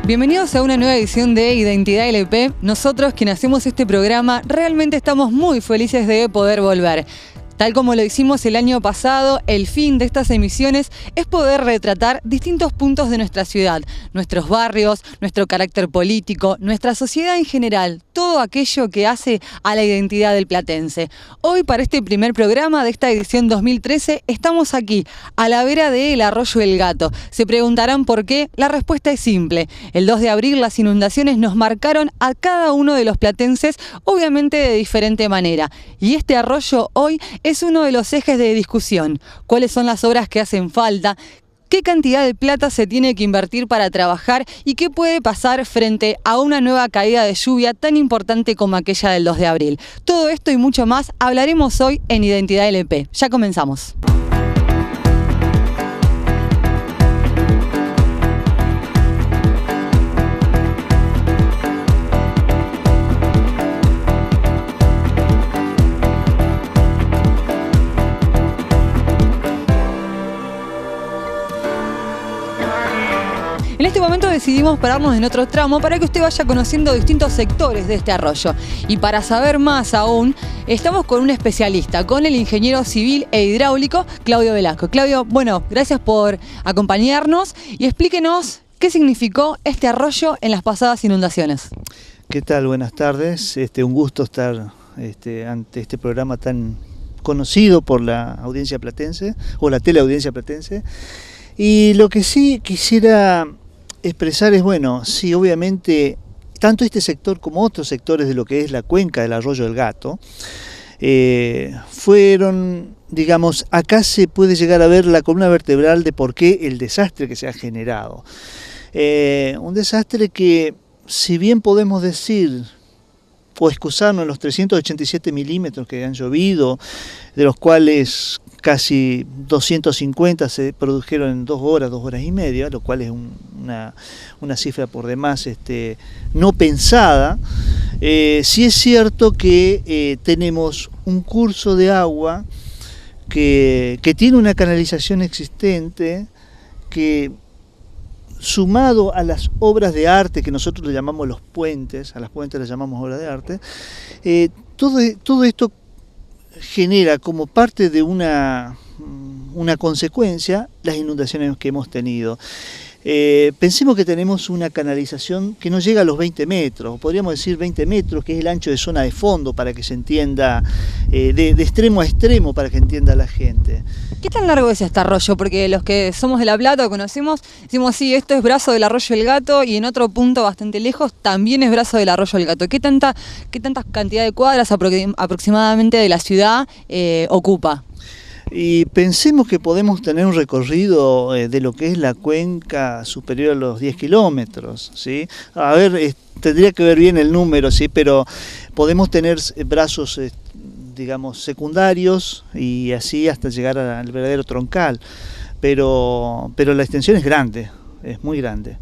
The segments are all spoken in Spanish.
Bienvenidos a una nueva edición de Identidad LP. Nosotros, quienes hacemos este programa, realmente estamos muy felices de poder volver. Tal como lo hicimos el año pasado, el fin de estas emisiones es poder retratar distintos puntos de nuestra ciudad, nuestros barrios, nuestro carácter político, nuestra sociedad en general, todo aquello que hace a la identidad del platense. Hoy, para este primer programa de esta edición 2013, estamos aquí, a la vera del Arroyo El Gato. Se preguntarán por qué. La respuesta es simple. El 2 de abril las inundaciones nos marcaron a cada uno de los platenses, obviamente de diferente manera. Y este arroyo hoy es uno de los ejes de discusión. ¿Cuáles son las obras que hacen falta? ¿Qué cantidad de plata se tiene que invertir para trabajar? ¿Y qué puede pasar frente a una nueva caída de lluvia tan importante como aquella del 2 de abril? Todo esto y mucho más hablaremos hoy en Identidad LP. Ya comenzamos. En este momento decidimos pararnos en otro tramo para que usted vaya conociendo distintos sectores de este arroyo. Y para saber más aún, estamos con un especialista, con el ingeniero civil e hidráulico, Claudio Velasco. Claudio, bueno, gracias por acompañarnos y explíquenos qué significó este arroyo en las pasadas inundaciones. ¿Qué tal? Buenas tardes. Un gusto estar ante este programa tan conocido por la audiencia platense, o la teleaudiencia platense. Y lo que sí quisiera expresar es, bueno, sí, obviamente, tanto este sector como otros sectores de lo que es la cuenca del Arroyo del Gato, fueron, digamos, acá se puede llegar a ver la columna vertebral de por qué el desastre que se ha generado. Un desastre que, si bien podemos decir, o excusarnos en los 387 milímetros que han llovido, de los cuales casi 250 se produjeron en 2 horas y media, lo cual es una cifra por demás no pensada. Sí es cierto que tenemos un curso de agua que tiene una canalización existente, que sumado a las obras de arte que nosotros le llamamos los puentes, a las puentes les llamamos obras de arte, todo esto genera como parte de una consecuencia las inundaciones que hemos tenido. Pensemos que tenemos una canalización que no llega a los 20 metros, podríamos decir 20 metros, que es el ancho de zona de fondo, para que se entienda, de extremo a extremo, para que entienda la gente. ¿Qué tan largo es este arroyo? Porque los que somos de La Plata o conocemos, decimos sí, esto es brazo del Arroyo El Gato, y en otro punto bastante lejos también es brazo del Arroyo El Gato. ¿Qué tanta cantidad de cuadras aproximadamente de la ciudad ocupa? Y pensemos que podemos tener un recorrido de lo que es la cuenca superior a los 10 kilómetros, ¿sí? A ver, tendría que ver bien el número, ¿sí? Pero podemos tener brazos, digamos, secundarios y así hasta llegar al verdadero troncal. Pero la extensión es grande, es muy grande.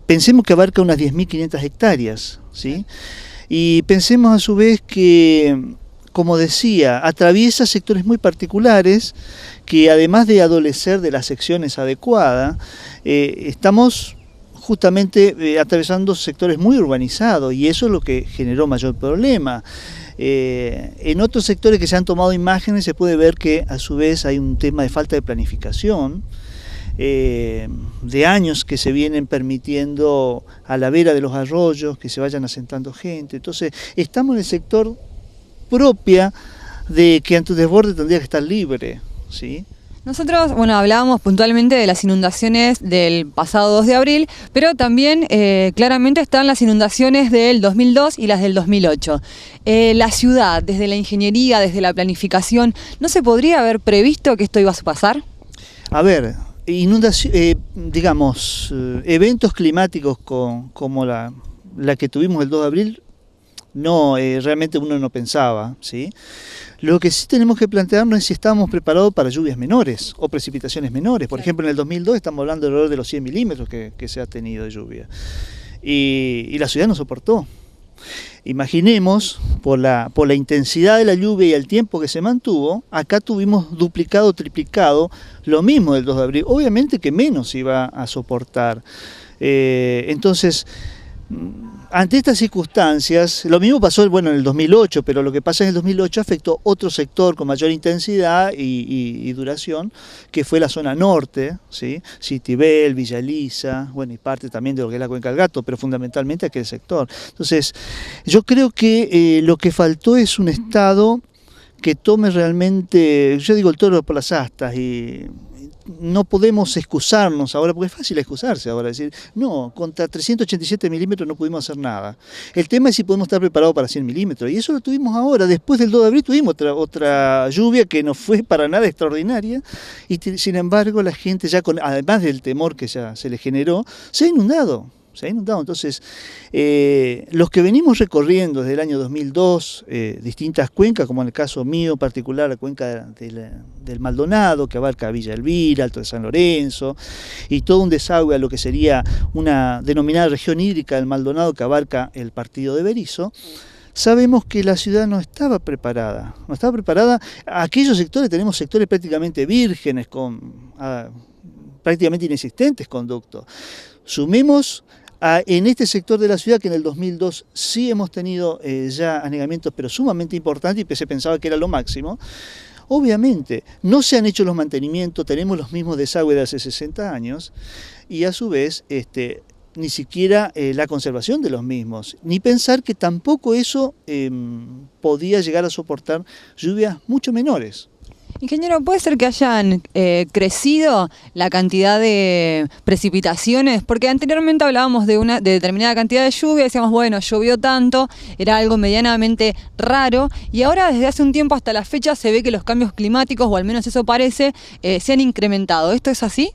Pensemos que abarca unas 10.500 hectáreas, ¿sí? Y pensemos a su vez que, como decía, atraviesa sectores muy particulares que, además de adolecer de las secciones adecuadas, estamos justamente atravesando sectores muy urbanizados, y eso es lo que generó mayor problema. En otros sectores que se han tomado imágenes se puede ver que a su vez hay un tema de falta de planificación, de años que se vienen permitiendo a la vera de los arroyos que se vayan asentando gente. Entonces estamos en el sector propia de que ante un desborde tendría que estar libre, ¿sí? Nosotros, bueno, hablábamos puntualmente de las inundaciones del pasado 2 de abril, pero también claramente están las inundaciones del 2002 y las del 2008. La ciudad, desde la ingeniería, desde la planificación, ¿no se podría haber previsto que esto iba a pasar? A ver, digamos, eventos climáticos como la que tuvimos el 2 de abril, no, realmente uno no pensaba, ¿sí? Lo que sí tenemos que plantearnos es si estamos preparados para lluvias menores o precipitaciones menores. Por ejemplo, en el 2002 estamos hablando del valor de los 100 milímetros que se ha tenido de lluvia. Y la ciudad no soportó. Imaginemos, por la intensidad de la lluvia y el tiempo que se mantuvo, acá tuvimos duplicado, triplicado, lo mismo del 2 de abril. Obviamente que menos iba a soportar. Entonces, ante estas circunstancias, lo mismo pasó en el 2008, pero lo que pasa en el 2008 afectó otro sector con mayor intensidad y duración, que fue la zona norte, ¿sí? Citibel, Villa Elisa, y parte también de lo que es la Cuenca del Gato, pero fundamentalmente aquel sector. Entonces, yo creo que lo que faltó es un Estado que tome realmente, yo digo el toro por las astas, y no podemos excusarnos ahora, porque es fácil excusarse ahora, decir, no, contra 387 milímetros no pudimos hacer nada. El tema es si podemos estar preparados para 100 milímetros, y eso lo tuvimos ahora. Después del 2 de abril tuvimos otra lluvia que no fue para nada extraordinaria, y sin embargo la gente ya, además del temor que ya se le generó, se ha inundado. Entonces, los que venimos recorriendo desde el año 2002 distintas cuencas, como en el caso mío particular, la cuenca del Maldonado, que abarca Villa Elvira, Alto de San Lorenzo, y todo un desagüe a lo que sería una denominada región hídrica del Maldonado, que abarca el partido de Berisso, sabemos que la ciudad no estaba preparada. Aquellos sectores, tenemos sectores prácticamente vírgenes, prácticamente inexistentes conductos. Sumemos en este sector de la ciudad, que en el 2002 sí hemos tenido ya anegamientos, pero sumamente importantes, y se pensaba que era lo máximo. Obviamente, no se han hecho los mantenimientos, tenemos los mismos desagües de hace 60 años, y a su vez, ni siquiera la conservación de los mismos, ni pensar que tampoco eso podía llegar a soportar lluvias mucho menores. Ingeniero, ¿puede ser que hayan crecido la cantidad de precipitaciones? Porque anteriormente hablábamos de determinada cantidad de lluvia, decíamos, bueno, llovió tanto, era algo medianamente raro, y ahora desde hace un tiempo hasta la fecha se ve que los cambios climáticos, o al menos eso parece, se han incrementado. ¿Esto es así?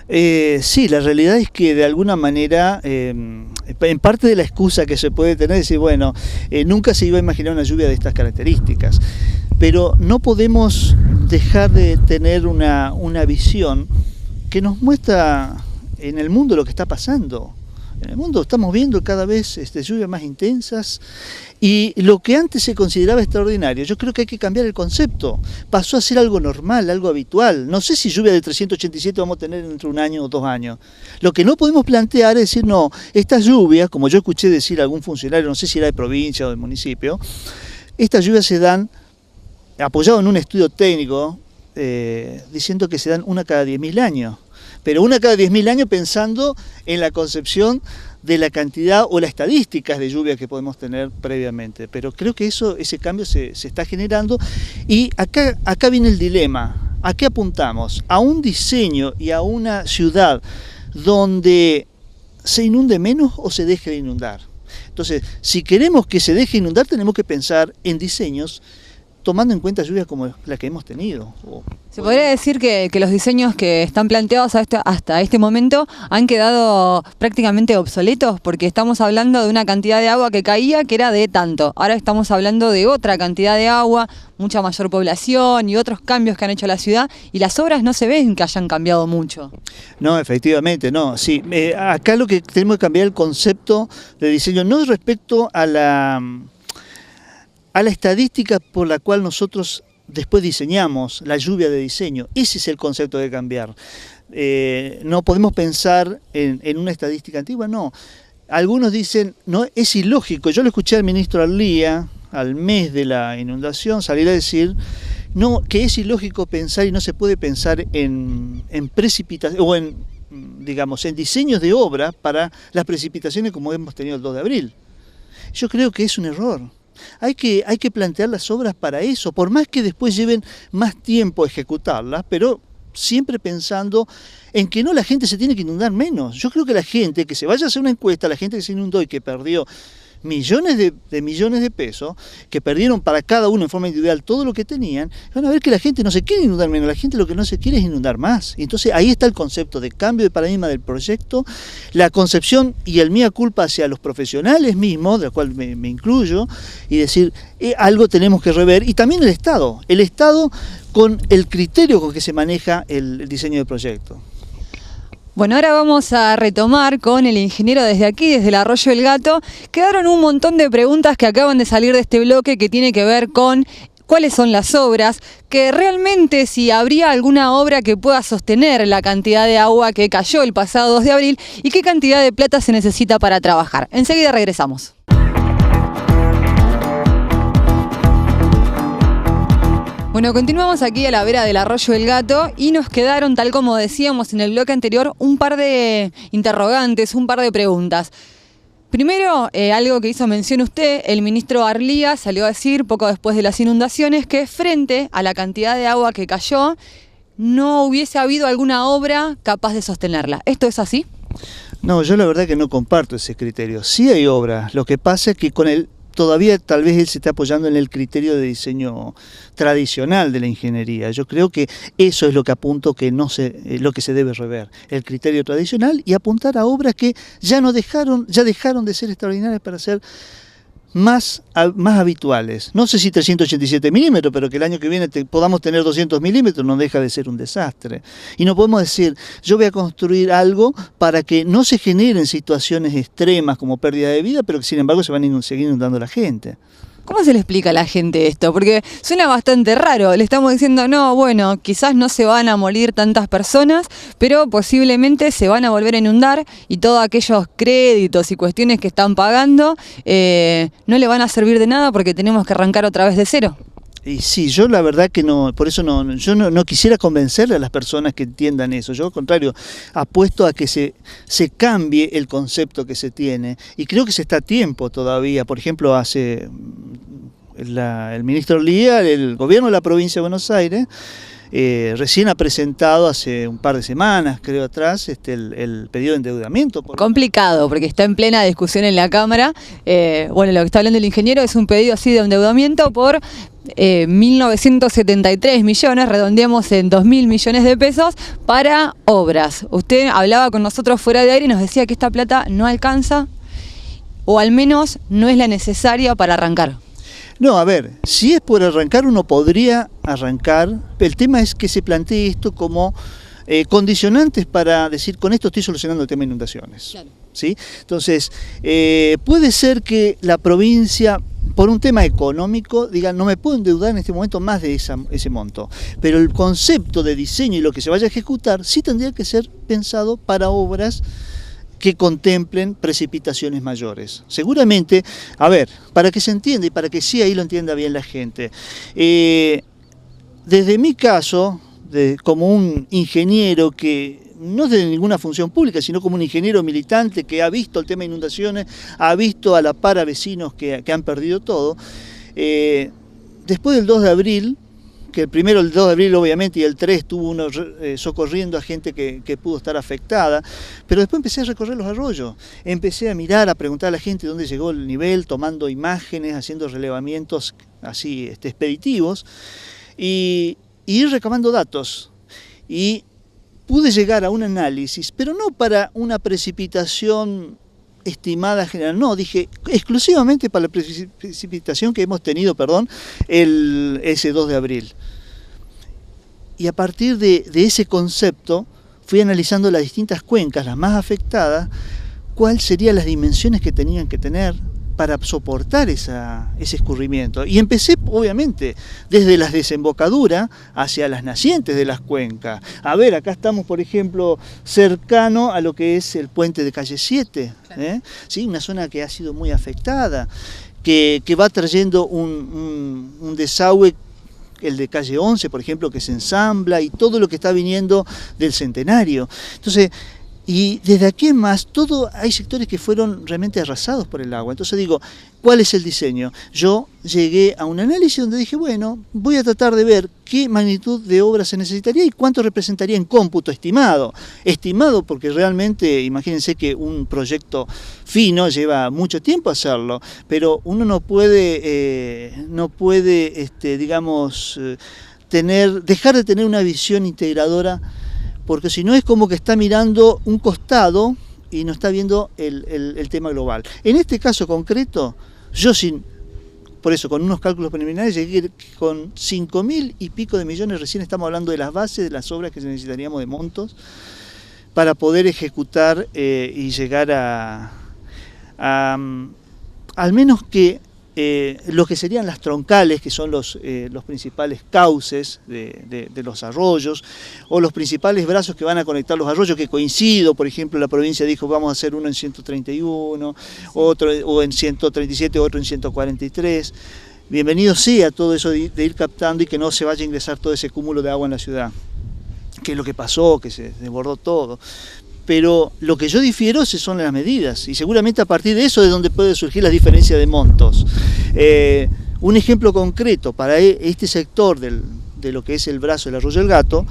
Sí, la realidad es que de alguna manera, en parte de la excusa que se puede tener, es decir, bueno, nunca se iba a imaginar una lluvia de estas características, pero no podemos dejar de tener una visión que nos muestra en el mundo lo que está pasando. En el mundo estamos viendo cada vez lluvias más intensas, y lo que antes se consideraba extraordinario, yo creo que hay que cambiar el concepto. Pasó a ser algo normal, algo habitual. No sé si lluvia de 387 vamos a tener entre 1 año o 2 años. Lo que no podemos plantear es decir, no, estas lluvias, como yo escuché decir a algún funcionario, no sé si era de provincia o de municipio, estas lluvias se dan, apoyado en un estudio técnico, diciendo que se dan una cada 10.000 años. Pero una cada 10.000 años pensando en la concepción de la cantidad o las estadísticas de lluvia que podemos tener previamente. Pero creo que ese cambio se está generando, y acá viene el dilema. ¿A qué apuntamos? ¿A un diseño y a una ciudad donde se inunde menos o se deje de inundar? Entonces, si queremos que se deje inundar, tenemos que pensar en diseños tomando en cuenta lluvias como la que hemos tenido. ¿Se podría decir que los diseños que están planteados hasta este momento han quedado prácticamente obsoletos? Porque estamos hablando de una cantidad de agua que caía que era de tanto. Ahora estamos hablando de otra cantidad de agua, mucha mayor población y otros cambios que han hecho la ciudad, y las obras no se ven que hayan cambiado mucho. No, efectivamente, no. Sí, acá lo que tenemos que cambiar el concepto de diseño, no respecto a la estadística por la cual nosotros después diseñamos la lluvia de diseño. Ese es el concepto de cambiar. No podemos pensar en una estadística antigua, no. Algunos dicen, no, es ilógico. Yo lo escuché al ministro Arlía, al mes de la inundación, salir a decir, no, que es ilógico pensar y no se puede pensar en precipitación, o en diseños de obra para las precipitaciones como hemos tenido el 2 de abril. Yo creo que es un error. Hay que plantear las obras para eso, por más que después lleven más tiempo ejecutarlas, pero siempre pensando en que no, la gente se tiene que inundar menos. Yo creo que la gente, que se vaya a hacer una encuesta, la gente que se inundó y que perdió millones de pesos, que perdieron para cada uno en forma individual todo lo que tenían, van a ver que la gente no se quiere inundar menos, la gente lo que no se quiere es inundar más. Entonces ahí está el concepto de cambio de paradigma del proyecto, la concepción y el mea culpa hacia los profesionales mismos, de la cual me incluyo, y decir, algo tenemos que rever, y también el Estado con el criterio con que se maneja el diseño del proyecto. Bueno, ahora vamos a retomar con el ingeniero desde aquí, desde el Arroyo del Gato. Quedaron un montón de preguntas que acaban de salir de este bloque que tiene que ver con cuáles son las obras, que realmente si habría alguna obra que pueda sostener la cantidad de agua que cayó el pasado 2 de abril y qué cantidad de plata se necesita para trabajar. Enseguida regresamos. Bueno, continuamos aquí a la vera del Arroyo del Gato y nos quedaron, tal como decíamos en el bloque anterior, un par de interrogantes, un par de preguntas. Primero, algo que hizo mención usted, el ministro Arlía salió a decir poco después de las inundaciones que frente a la cantidad de agua que cayó no hubiese habido alguna obra capaz de sostenerla. ¿Esto es así? No, yo la verdad que no comparto ese criterio. Sí hay obras, lo que pasa es que todavía tal vez él se está apoyando en el criterio de diseño tradicional de la ingeniería. Yo creo que eso es lo que apunto que lo que se debe rever, el criterio tradicional y apuntar a obras que ya dejaron de ser extraordinarias para ser más habituales. No sé si 387 milímetros, pero que el año que viene podamos tener 200 milímetros no deja de ser un desastre. Y no podemos decir, yo voy a construir algo para que no se generen situaciones extremas como pérdida de vida, pero que sin embargo se van a seguir inundando la gente. ¿Cómo se le explica a la gente esto? Porque suena bastante raro. Le estamos diciendo, no, bueno, quizás no se van a morir tantas personas, pero posiblemente se van a volver a inundar y todos aquellos créditos y cuestiones que están pagando no le van a servir de nada porque tenemos que arrancar otra vez de cero. Y sí, yo la verdad que no, por eso yo no quisiera convencerle a las personas que entiendan eso. Yo al contrario, apuesto a que se cambie el concepto que se tiene. Y creo que se está a tiempo todavía. Por ejemplo, el ministro Lía, el gobierno de la provincia de Buenos Aires, recién ha presentado hace un par de semanas, creo atrás, el pedido de endeudamiento. Complicado, porque está en plena discusión en la Cámara. Bueno, lo que está hablando el ingeniero es un pedido así de endeudamiento por 1.973 millones, redondeamos en 2.000 millones de pesos para obras. Usted hablaba con nosotros fuera de aire y nos decía que esta plata no alcanza, o al menos no es la necesaria para arrancar. No, a ver, si es por arrancar uno podría arrancar, el tema es que se plantee esto como condicionantes para decir, con esto estoy solucionando el tema de inundaciones. Claro. ¿Sí? Entonces, puede ser que la provincia, por un tema económico, diga, no me puedo endeudar en este momento más de ese monto. Pero el concepto de diseño y lo que se vaya a ejecutar sí tendría que ser pensado para obras que contemplen precipitaciones mayores. Seguramente, a ver, para que se entienda y para que sí ahí lo entienda bien la gente, desde mi caso, como un ingeniero que no es de ninguna función pública, sino como un ingeniero militante que ha visto el tema de inundaciones, ha visto a la par a vecinos que han perdido todo, después del 2 de abril, que el 2 de abril obviamente y el 3 estuvo uno socorriendo a gente que pudo estar afectada, pero después empecé a recorrer los arroyos, empecé a mirar, a preguntar a la gente dónde llegó el nivel, tomando imágenes, haciendo relevamientos así expeditivos y ir recabando datos. Y pude llegar a un análisis, pero no para una precipitación estimada general, no, dije exclusivamente para la precipitación que hemos tenido, ese 2 de abril. Y a partir de ese concepto fui analizando las distintas cuencas, las más afectadas, cuáles serían las dimensiones que tenían que tener para soportar ese escurrimiento. Y empecé, obviamente, desde las desembocaduras hacia las nacientes de las cuencas. A ver, acá estamos, por ejemplo, cercano a lo que es el puente de calle 7, ¿sí? Una zona que ha sido muy afectada, que va trayendo un desagüe, el de calle 11, por ejemplo, que se ensambla, y todo lo que está viniendo del Centenario. Entonces, y desde aquí en más, hay sectores que fueron realmente arrasados por el agua. Entonces digo, ¿cuál es el diseño? Yo llegué a un análisis donde dije, bueno, voy a tratar de ver qué magnitud de obra se necesitaría y cuánto representaría en cómputo estimado. Estimado porque realmente, imagínense que un proyecto fino lleva mucho tiempo hacerlo, pero uno no puede digamos, dejar de tener una visión integradora, porque si no es como que está mirando un costado y no está viendo el tema global. En este caso concreto, por eso con unos cálculos preliminares llegué con 5.000 y pico de millones, recién estamos hablando de las bases de las obras que necesitaríamos de montos, para poder ejecutar y llegar al menos que lo que serían las troncales, que son los principales cauces de los arroyos, o los principales brazos que van a conectar los arroyos, que coincido, por ejemplo, la provincia dijo vamos a hacer uno en 131, otro o en 137, otro en 143. Bienvenido sea todo eso de ir captando y que no se vaya a ingresar todo ese cúmulo de agua en la ciudad, que es lo que pasó, que se desbordó todo. Pero lo que yo difiero son las medidas, y seguramente a partir de eso es donde puede surgir la diferencia de montos. Un ejemplo concreto para este sector de lo que es el brazo del Arroyo del Gato,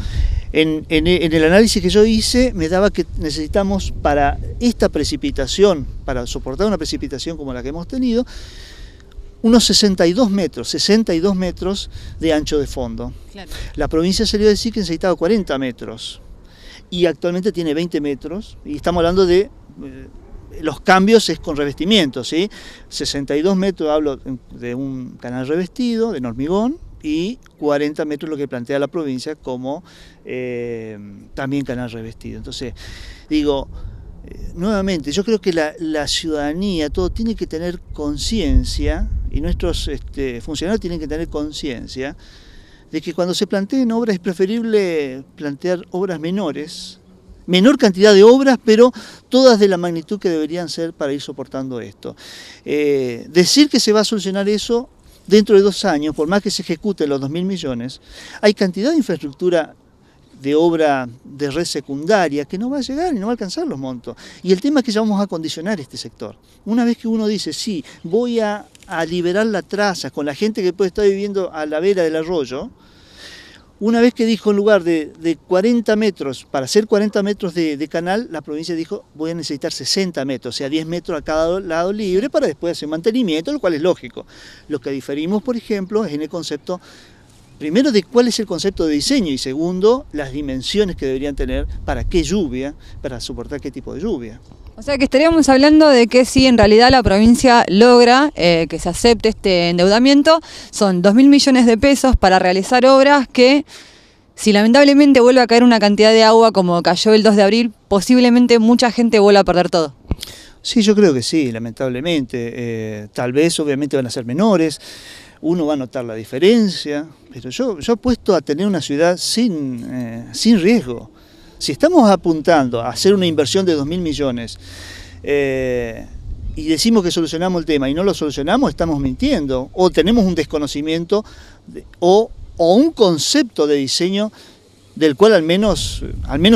en el análisis que yo hice me daba que necesitamos para esta precipitación, para soportar una precipitación como la que hemos tenido, unos 62 metros de ancho de fondo. Claro. La provincia salió a decir que necesitaba 40 metros. Y actualmente tiene 20 metros, y estamos hablando de los cambios es con revestimiento, ¿sí? 62 metros hablo de un canal revestido, de hormigón, y 40 metros lo que plantea la provincia como también canal revestido. Entonces, digo, nuevamente, yo creo que la ciudadanía, todo tiene que tener conciencia, y nuestros funcionarios tienen que tener conciencia, de que cuando se planteen obras es preferible plantear obras menores, menor cantidad de obras, pero todas de la magnitud que deberían ser para ir soportando esto. Decir que se va a solucionar eso dentro de 2 años, por más que se ejecuten los 2.000 millones, hay cantidad de infraestructura de obra de red secundaria que no va a llegar y no va a alcanzar los montos. Y el tema es que ya vamos a condicionar este sector. Una vez que uno dice, sí, voy a liberar la traza con la gente que puede estar viviendo a la vera del arroyo, una vez que dijo en lugar de 40 metros, para hacer 40 metros de canal, la provincia dijo voy a necesitar 60 metros, o sea 10 metros a cada lado libre para después hacer mantenimiento, lo cual es lógico. Lo que diferimos, por ejemplo, es en el concepto, primero, de cuál es el concepto de diseño, y segundo, las dimensiones que deberían tener para qué lluvia, para soportar qué tipo de lluvia. O sea que estaríamos hablando de que si en realidad la provincia logra que se acepte este endeudamiento, son 2.000 millones de pesos para realizar obras que, si lamentablemente vuelve a caer una cantidad de agua como cayó el 2 de abril, posiblemente mucha gente vuelva a perder todo. Sí, yo creo que sí, lamentablemente. Tal vez obviamente van a ser menores, uno va a notar la diferencia, pero yo apuesto a tener una ciudad sin riesgo. Si estamos apuntando a hacer una inversión de 2.000 millones y decimos que solucionamos el tema y no lo solucionamos, estamos mintiendo, o tenemos un desconocimiento o un concepto de diseño del cual al menos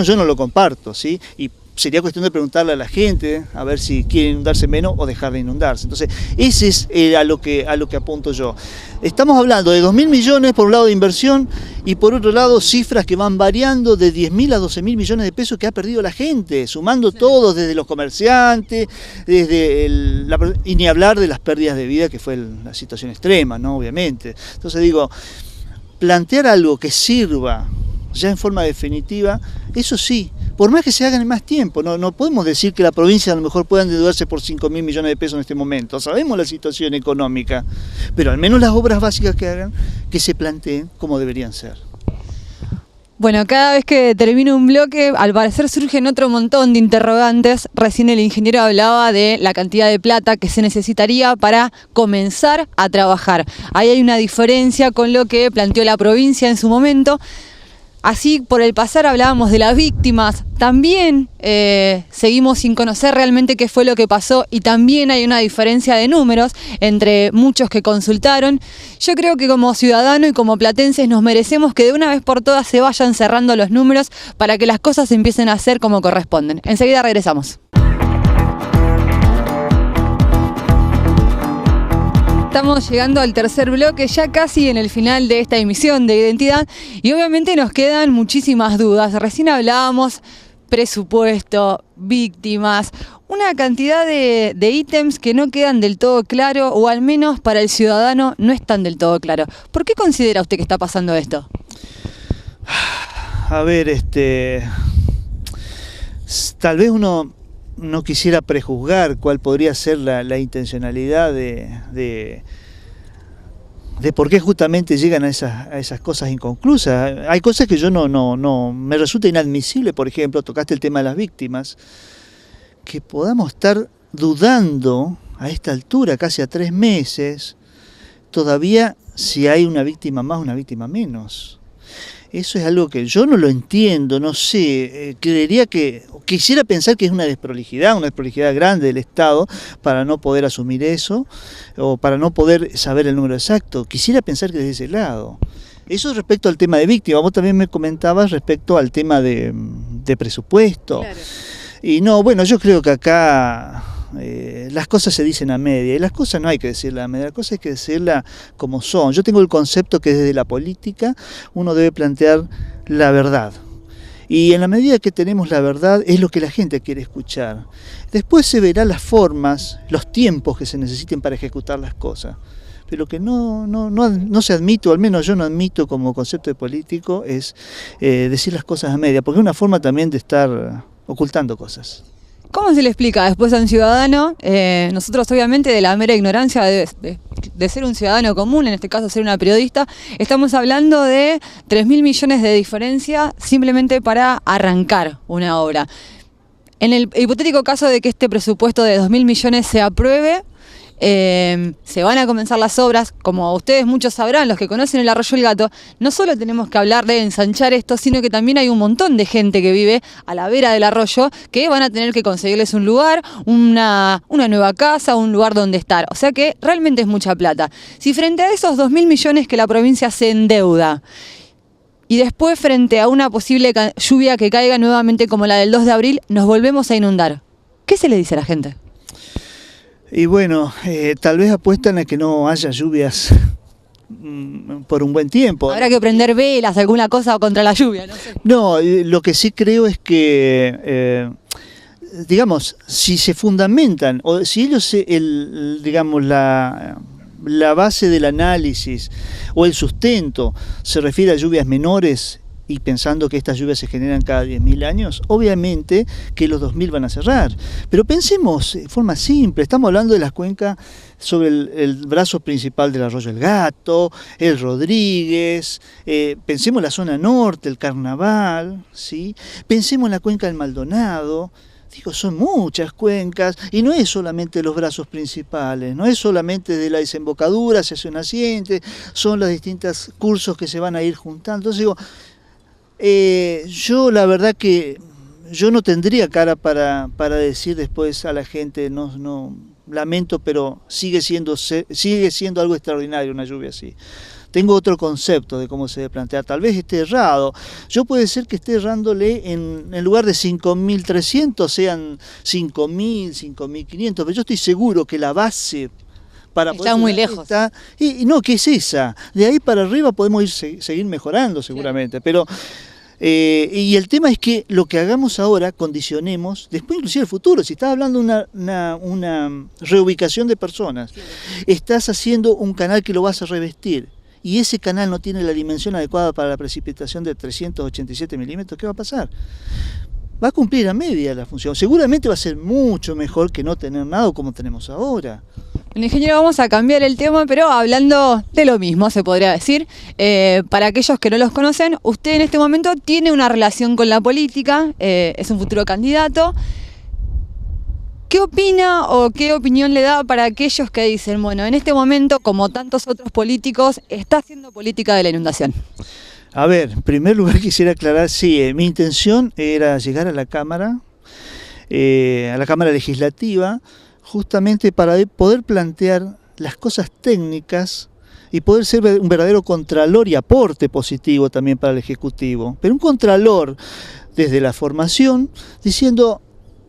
yo no lo comparto, ¿sí? Y sería cuestión de preguntarle a la gente a ver si quiere inundarse menos o dejar de inundarse. Entonces, ese es a lo que apunto yo. Estamos hablando de 2.000 millones por un lado de inversión y por otro lado cifras que van variando de 10.000 a 12.000 millones de pesos que ha perdido la gente, sumando todos, desde los comerciantes, y ni hablar de las pérdidas de vida, que fue la situación extrema, ¿no? Obviamente. Entonces digo, plantear algo que sirva ya en forma definitiva, eso sí, por más que se hagan en más tiempo, no podemos decir que la provincia a lo mejor pueda endeudarse por 5.000 millones de pesos en este momento, sabemos la situación económica, pero al menos las obras básicas que hagan, que se planteen como deberían ser. Bueno, cada vez que termino un bloque, al parecer surgen otro montón de interrogantes. Recién el ingeniero hablaba de la cantidad de plata que se necesitaría para comenzar a trabajar. Ahí hay una diferencia con lo que planteó la provincia en su momento. Así, por el pasar hablábamos de las víctimas, también seguimos sin conocer realmente qué fue lo que pasó y también hay una diferencia de números entre muchos que consultaron. Yo creo que como ciudadano y como platenses nos merecemos que de una vez por todas se vayan cerrando los números para que las cosas empiecen a hacer como corresponden. Enseguida regresamos. Estamos llegando al tercer bloque, ya casi en el final de esta emisión de Identidad, y obviamente nos quedan muchísimas dudas. Recién hablábamos presupuesto, víctimas, una cantidad de ítems que no quedan del todo claro, o al menos para el ciudadano no están del todo claro. ¿Por qué considera usted que está pasando esto? A ver, tal vez uno no quisiera prejuzgar cuál podría ser la intencionalidad de por qué justamente llegan a esas cosas inconclusas. Hay cosas que yo no me resulta inadmisible, por ejemplo, tocaste el tema de las víctimas, que podamos estar dudando a esta altura, casi a 3 meses, todavía si hay una víctima más, una víctima menos. Eso es algo que yo no lo entiendo, no sé, quisiera pensar que es una desprolijidad grande del Estado para no poder asumir eso, o para no poder saber el número exacto. Quisiera pensar que desde ese lado. Eso respecto al tema de víctimas. Vos también me comentabas respecto al tema de presupuesto. Claro. Y no, bueno, yo creo que acá las cosas se dicen a media, y las cosas no hay que decirlas a media, las cosas hay que decirlas como son. Yo tengo el concepto que desde la política uno debe plantear la verdad. Y en la medida que tenemos la verdad es lo que la gente quiere escuchar. Después se verán las formas, los tiempos que se necesiten para ejecutar las cosas. Pero lo que no se admite, o al menos yo no admito como concepto de político, es decir las cosas a media, porque es una forma también de estar ocultando cosas. ¿Cómo se le explica después a un ciudadano? Nosotros obviamente de la mera ignorancia de ser un ciudadano común, en este caso ser una periodista, estamos hablando de 3.000 millones de diferencia simplemente para arrancar una obra. En el hipotético caso de que este presupuesto de 2.000 millones se apruebe, se van a comenzar las obras. Como ustedes muchos sabrán, los que conocen el Arroyo El Gato, no solo tenemos que hablar de ensanchar esto, sino que también hay un montón de gente que vive a la vera del arroyo que van a tener que conseguirles un lugar, una nueva casa, un lugar donde estar. O sea que realmente es mucha plata. Si frente a esos 2.000 millones que la provincia se endeuda, y después frente a una posible lluvia que caiga nuevamente como la del 2 de abril, nos volvemos a inundar, ¿qué se le dice a la gente? Y bueno, tal vez apuestan a que no haya lluvias por un buen tiempo. Habrá que prender velas, alguna cosa contra la lluvia, no sé. No, lo que sí creo es que, digamos, si se fundamentan, o si ellos, digamos, la base del análisis o el sustento se refiere a lluvias menores, y pensando que estas lluvias se generan cada 10.000 años, obviamente que los 2.000 van a cerrar. Pero pensemos de forma simple, estamos hablando de las cuencas sobre el brazo principal del Arroyo El Gato, el Rodríguez, pensemos en la zona norte, el Carnaval, ¿sí? Pensemos en la cuenca del Maldonado. Digo, son muchas cuencas, y no es solamente los brazos principales, no es solamente de la desembocadura hacia su naciente, son los distintos cursos que se van a ir juntando. Entonces digo, yo la verdad que yo no tendría cara para decir después a la gente, no lamento, pero sigue siendo algo extraordinario una lluvia así. Tengo otro concepto de cómo se debe plantear, tal vez esté errado. Yo puede ser que esté errándole en lugar de 5.300 sean 5.000, 5.500, pero yo estoy seguro que la base para está muy lejos. Y no, que es esa. De ahí para arriba podemos seguir mejorando seguramente, pero y el tema es que lo que hagamos ahora condicionemos después inclusive el futuro. Si estás hablando de una reubicación de personas, estás haciendo un canal que lo vas a revestir, y ese canal no tiene la dimensión adecuada para la precipitación de 387 milímetros, ¿qué va a pasar? Va a cumplir a media la función. Seguramente va a ser mucho mejor que no tener nada como tenemos ahora. Bueno, ingeniero, vamos a cambiar el tema, pero hablando de lo mismo, se podría decir. Para aquellos que no los conocen, usted en este momento tiene una relación con la política, es un futuro candidato. ¿Qué opina o qué opinión le da para aquellos que dicen, bueno, en este momento, como tantos otros políticos, está haciendo política de la inundación? A ver, en primer lugar quisiera aclarar, sí, mi intención era llegar a la Cámara Legislativa, justamente para poder plantear las cosas técnicas y poder ser un verdadero contralor y aporte positivo también para el Ejecutivo. Pero un contralor desde la formación, diciendo,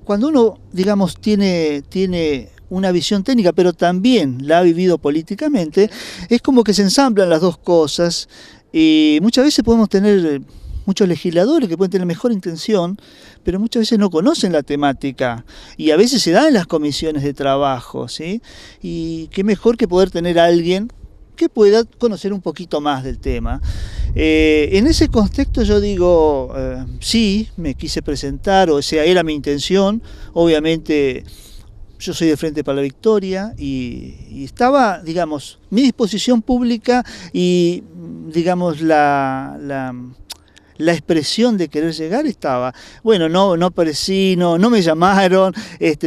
cuando uno, digamos, tiene una visión técnica, pero también la ha vivido políticamente, es como que se ensamblan las dos cosas. Y muchas veces podemos tener muchos legisladores que pueden tener mejor intención, pero muchas veces no conocen la temática, y a veces se da en las comisiones de trabajo, ¿sí? Y qué mejor que poder tener a alguien que pueda conocer un poquito más del tema. En ese contexto yo digo, sí, me quise presentar, o sea, era mi intención. Obviamente yo soy de Frente para la Victoria y estaba, digamos, mi disposición pública y, digamos, la la expresión de querer llegar estaba. Bueno, no aparecí, no me llamaron,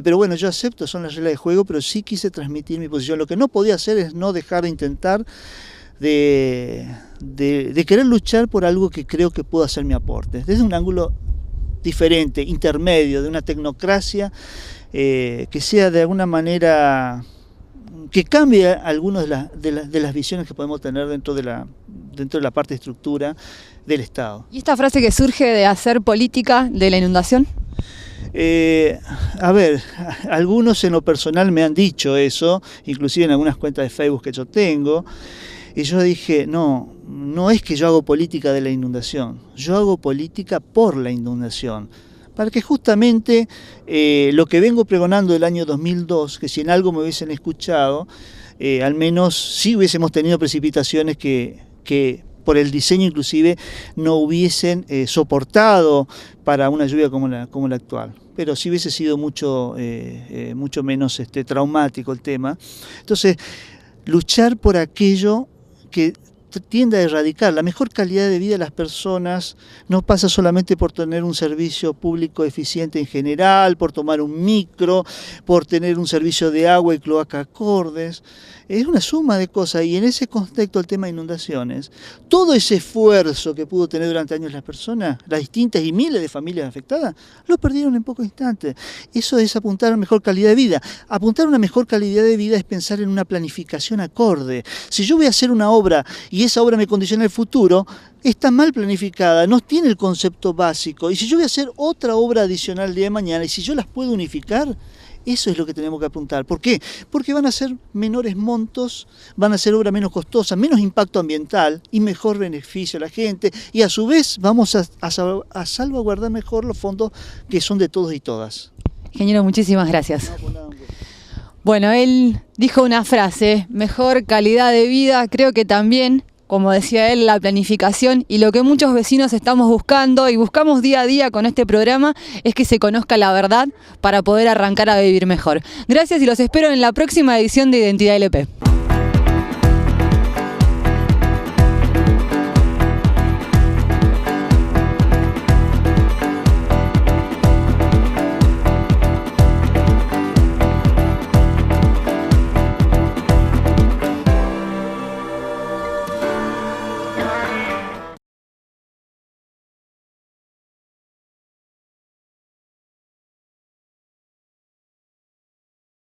pero bueno, yo acepto, son las reglas de juego, pero sí quise transmitir mi posición. Lo que no podía hacer es no dejar de intentar de querer luchar por algo que creo que puedo hacer mi aporte, desde un ángulo diferente, intermedio, de una tecnocracia que sea de alguna manera, que cambie algunas de las visiones que podemos tener dentro de la parte de estructura del Estado. ¿Y esta frase que surge de hacer política de la inundación? A ver, algunos en lo personal me han dicho eso, inclusive en algunas cuentas de Facebook que yo tengo, y yo dije, no es que yo hago política de la inundación, yo hago política por la inundación, para que justamente lo que vengo pregonando del año 2002, que si en algo me hubiesen escuchado, al menos sí hubiésemos tenido precipitaciones que por el diseño inclusive no hubiesen soportado para una lluvia como la actual. Pero sí hubiese sido mucho menos traumático el tema. Entonces, luchar por aquello que tiende a erradicar la mejor calidad de vida de las personas. No pasa solamente por tener un servicio público eficiente en general, por tomar un micro, por tener un servicio de agua y cloaca acordes. Es una suma de cosas, y en ese contexto el tema de inundaciones, todo ese esfuerzo que pudo tener durante años las personas, las distintas y miles de familias afectadas, lo perdieron en pocos instantes. Eso es apuntar a una mejor calidad de vida. Apuntar a una mejor calidad de vida es pensar en una planificación acorde. Si yo voy a hacer una obra y esa obra me condiciona el futuro, está mal planificada, no tiene el concepto básico. Y si yo voy a hacer otra obra adicional el día de mañana, y si yo las puedo unificar, eso es lo que tenemos que apuntar. ¿Por qué? Porque van a ser menores montos, van a ser obra menos costosa, menos impacto ambiental y mejor beneficio a la gente. Y a su vez vamos a salvaguardar mejor los fondos que son de todos y todas. Ingeniero, muchísimas gracias. No, por nada. Bueno, él dijo una frase, mejor calidad de vida, creo que también, como decía él, la planificación, y lo que muchos vecinos estamos buscando y buscamos día a día con este programa es que se conozca la verdad para poder arrancar a vivir mejor. Gracias y los espero en la próxima edición de Identidad LP.